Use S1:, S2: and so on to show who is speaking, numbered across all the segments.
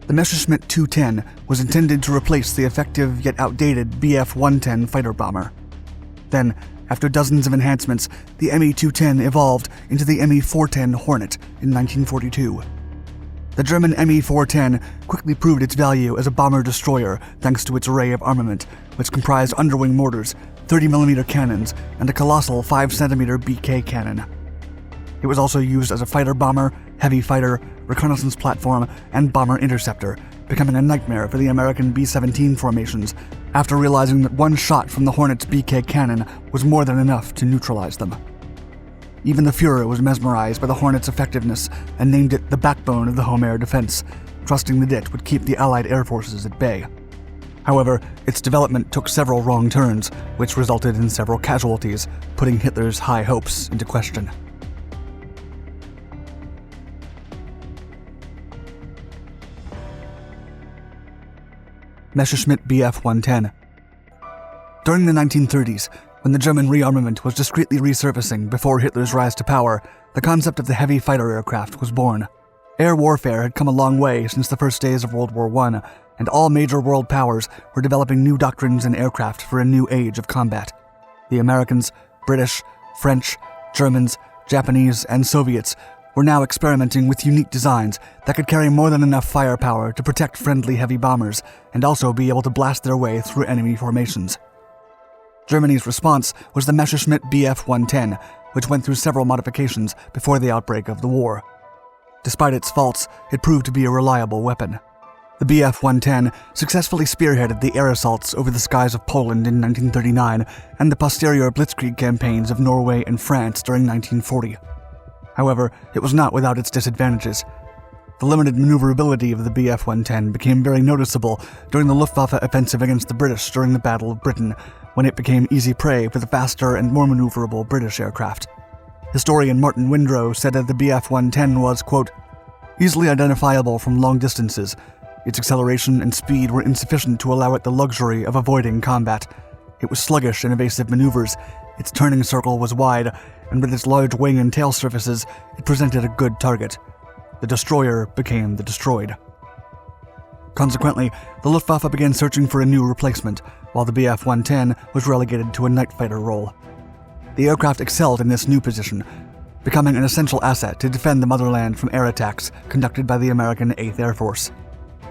S1: The Messerschmitt 210 was intended to replace the effective yet outdated Bf-110 fighter bomber. Then, after dozens of enhancements, the Me-210 evolved into the Me-410 Hornet in 1942. The German Me-410 quickly proved its value as a bomber-destroyer thanks to its array of armament, which comprised underwing mortars, 30mm cannons, and a colossal 5cm BK cannon. It was also used as a fighter bomber, heavy fighter, reconnaissance platform, and bomber interceptor, becoming a nightmare for the American B17 formations after realizing that one shot from the Hornet's BK cannon was more than enough to neutralize them. Even the Fuhrer was mesmerized by the Hornet's effectiveness and named it the backbone of the home air defense, trusting that it would keep the Allied air forces at bay. However, its development took several wrong turns, which resulted in several casualties, putting Hitler's high hopes into question. Messerschmitt Bf-110. During the 1930s, when the German rearmament was discreetly resurfacing before Hitler's rise to power, the concept of the heavy fighter aircraft was born. Air warfare had come a long way since the first days of World War I, and all major world powers were developing new doctrines in aircraft for a new age of combat. The Americans, British, French, Germans, Japanese, and Soviets were now experimenting with unique designs that could carry more than enough firepower to protect friendly heavy bombers and also be able to blast their way through enemy formations. Germany's response was the Messerschmitt Bf-110, which went through several modifications before the outbreak of the war. Despite its faults, it proved to be a reliable weapon. The Bf-110 successfully spearheaded the air assaults over the skies of Poland in 1939 and the posterior blitzkrieg campaigns of Norway and France during 1940. However, it was not without its disadvantages. The limited maneuverability of the Bf-110 became very noticeable during the Luftwaffe offensive against the British during the Battle of Britain, when it became easy prey for the faster and more maneuverable British aircraft. Historian Martin Windrow said that the Bf-110 was, quote, easily identifiable from long distances. Its acceleration and speed were insufficient to allow it the luxury of avoiding combat. It was sluggish in evasive maneuvers, its turning circle was wide, and with its large wing and tail surfaces, it presented a good target. The destroyer became the destroyed. Consequently, the Luftwaffe began searching for a new replacement, while the Bf-110 was relegated to a night fighter role. The aircraft excelled in this new position, becoming an essential asset to defend the motherland from air attacks conducted by the American 8th Air Force.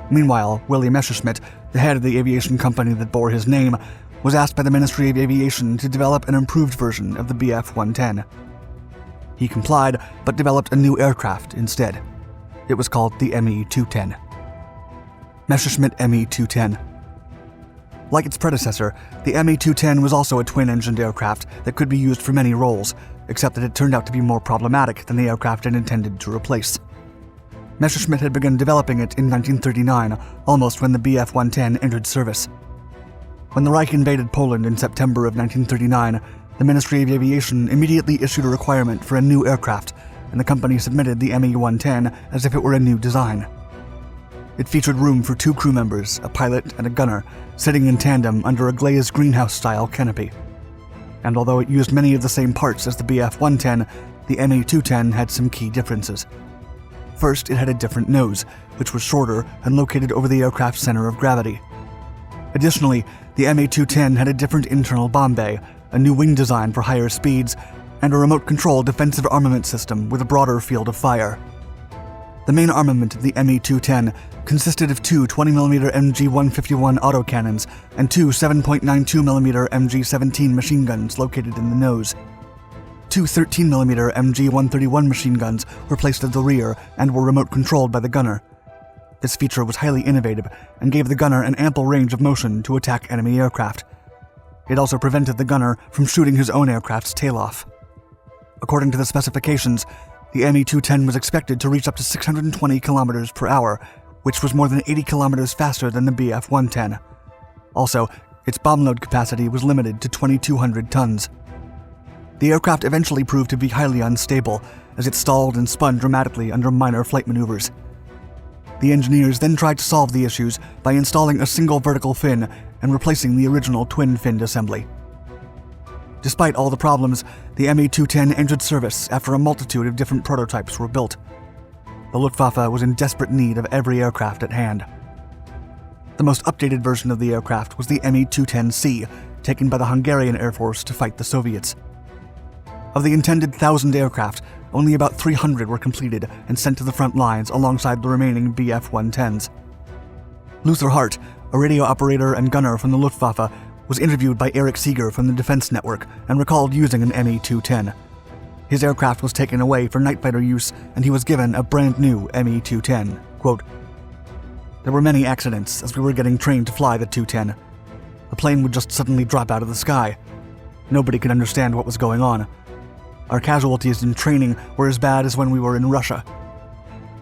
S1: Meanwhile, Willy Messerschmitt, the head of the aviation company that bore his name, was asked by the Ministry of Aviation to develop an improved version of the Bf-110. He complied, but developed a new aircraft instead. It was called the Me-210. Messerschmitt Me-210. Like its predecessor, the Me-210 was also a twin-engined aircraft that could be used for many roles, except that it turned out to be more problematic than the aircraft it intended to replace. Messerschmitt had begun developing it in 1939, almost when the Bf-110 entered service. When the Reich invaded Poland in September of 1939, the Ministry of Aviation immediately issued a requirement for a new aircraft, and the company submitted the Me-110 as if it were a new design. It featured room for 2 crew members, a pilot and a gunner, sitting in tandem under a glazed greenhouse-style canopy. And although it used many of the same parts as the Bf-110, the Me-210 had some key differences. First, it had a different nose, which was shorter and located over the aircraft's center of gravity. Additionally, the Me-210 had a different internal bomb bay, a new wing design for higher speeds, and a remote-controlled defensive armament system with a broader field of fire. The main armament of the Me-210 consisted of 2 20mm MG-151 autocannons and 2 7.92mm MG-17 machine guns located in the nose. 2 13mm MG-131 machine guns were placed at the rear and were remote-controlled by the gunner. This feature was highly innovative and gave the gunner an ample range of motion to attack enemy aircraft. It also prevented the gunner from shooting his own aircraft's tail off. According to the specifications, the Me-210 was expected to reach up to 620 km per hour, which was more than 80 km faster than the Bf-110. Also, its bomb load capacity was limited to 2,200 tons. The aircraft eventually proved to be highly unstable, as it stalled and spun dramatically under minor flight maneuvers. The engineers then tried to solve the issues by installing a single vertical fin and replacing the original twin-finned assembly. Despite all the problems, the Me-210 entered service after a multitude of different prototypes were built. the Luftwaffe was in desperate need of every aircraft at hand. The most updated version of the aircraft was the Me-210C, taken by the Hungarian Air Force to fight the Soviets. Of the intended 1,000 aircraft, only about 300 were completed and sent to the front lines alongside the remaining Bf-110s. Luther Hart, a radio operator and gunner from the Luftwaffe, was interviewed by Eric Seeger from the Defense Network and recalled using an Me-210. His aircraft was taken away for night fighter use and he was given a brand new Me-210. Quote, "There were many accidents as we were getting trained to fly the 210. The plane would just suddenly drop out of the sky. Nobody could understand what was going on. Our casualties in training were as bad as when we were in Russia.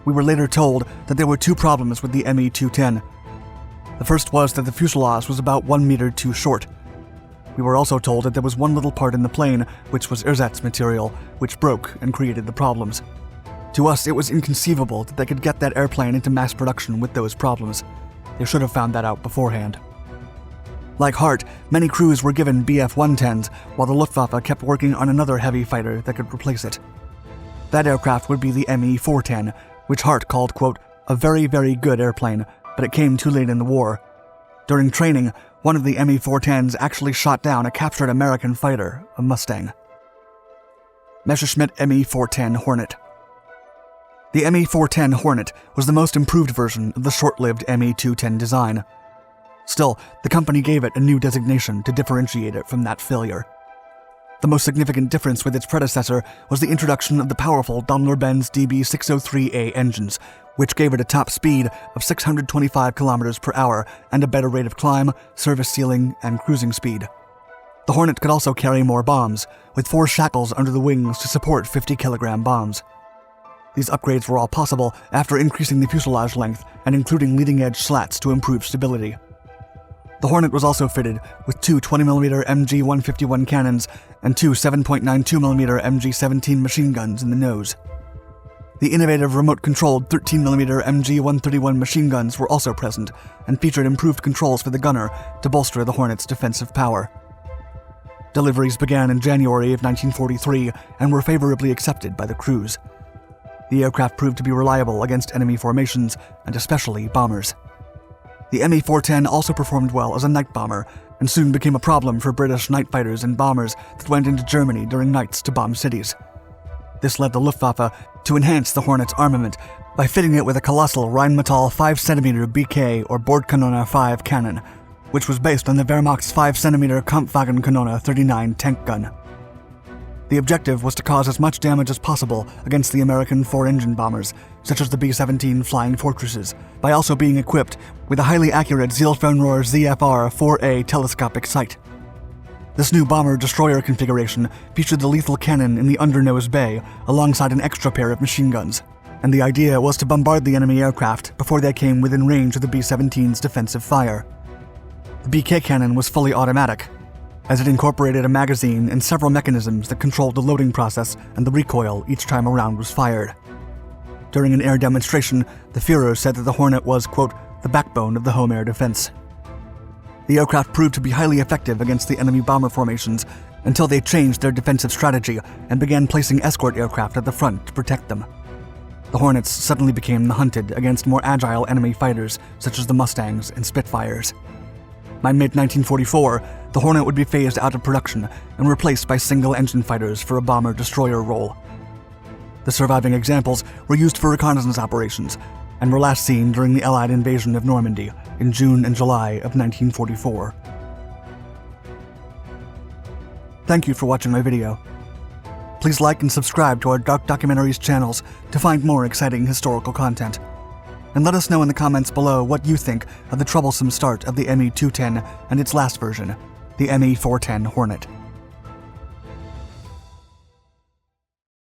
S1: We were later told that there were two problems with the Me-210. The first was that the fuselage was about 1 meter too short. We were also told that there was one little part in the plane, which was ersatz material, which broke and created the problems. To us, it was inconceivable that they could get that airplane into mass production with those problems. They should have found that out beforehand." Like Hart, many crews were given Bf-110s, while the Luftwaffe kept working on another heavy fighter that could replace it. That aircraft would be the Me-410, which Hart called, quote, "a very, very good airplane, but it came too late in the war. During training, one of the Me-410s actually shot down a captured American fighter, a Mustang." Messerschmitt Me-410 Hornet. The Me-410 Hornet was the most improved version of the short-lived Me-210 design. Still, the company gave it a new designation to differentiate it from that failure. The most significant difference with its predecessor was the introduction of the powerful Daimler-Benz DB603A engines, which gave it a top speed of 625 km per hour and a better rate of climb, service ceiling, and cruising speed. The Hornet could also carry more bombs, with 4 shackles under the wings to support 50-kilogram bombs. These upgrades were all possible after increasing the fuselage length and including leading-edge slats to improve stability. The Hornet was also fitted with 2 20mm MG-151 cannons and 2 7.92mm MG-17 machine guns in the nose. The innovative remote-controlled 13mm MG-131 machine guns were also present and featured improved controls for the gunner to bolster the Hornet's defensive power. Deliveries began in January of 1943 and were favorably accepted by the crews. The aircraft proved to be reliable against enemy formations, and especially bombers. The Me-410 also performed well as a night bomber, and soon became a problem for British night fighters and bombers that went into Germany during nights to bomb cities. This led the Luftwaffe to enhance the Hornet's armament by fitting it with a colossal Rheinmetall 5cm BK or Bordkanone 5 cannon, which was based on the Wehrmacht's 5cm Kampfwagenkanone 39 tank gun. The objective was to cause as much damage as possible against the American 4-engine bombers, such as the B-17 Flying Fortresses, by also being equipped with a highly accurate Zielfernrohr ZFR-4A telescopic sight. This new bomber-destroyer configuration featured the lethal cannon in the undernose bay alongside an extra pair of machine guns, and the idea was to bombard the enemy aircraft before they came within range of the B-17's defensive fire. The BK cannon was fully automatic, as it incorporated a magazine and several mechanisms that controlled the loading process and the recoil each time a round was fired. During an air demonstration, the Fuhrer said that the Hornet was, quote, "the backbone of the home air defense." The aircraft proved to be highly effective against the enemy bomber formations until they changed their defensive strategy and began placing escort aircraft at the front to protect them. The Hornets suddenly became the hunted against more agile enemy fighters such as the Mustangs and Spitfires. By mid-1944, the Hornet would be phased out of production and replaced by single-engine fighters for a bomber-destroyer role. The surviving examples were used for reconnaissance operations and were last seen during the Allied invasion of Normandy in June and July of 1944. Thank you for watching my video. Please like and subscribe to our Dark Documentaries channels to find more exciting historical content. And let us know in the comments below what you think of the troublesome start of the Me-210 and its last version, the Me-410 Hornet.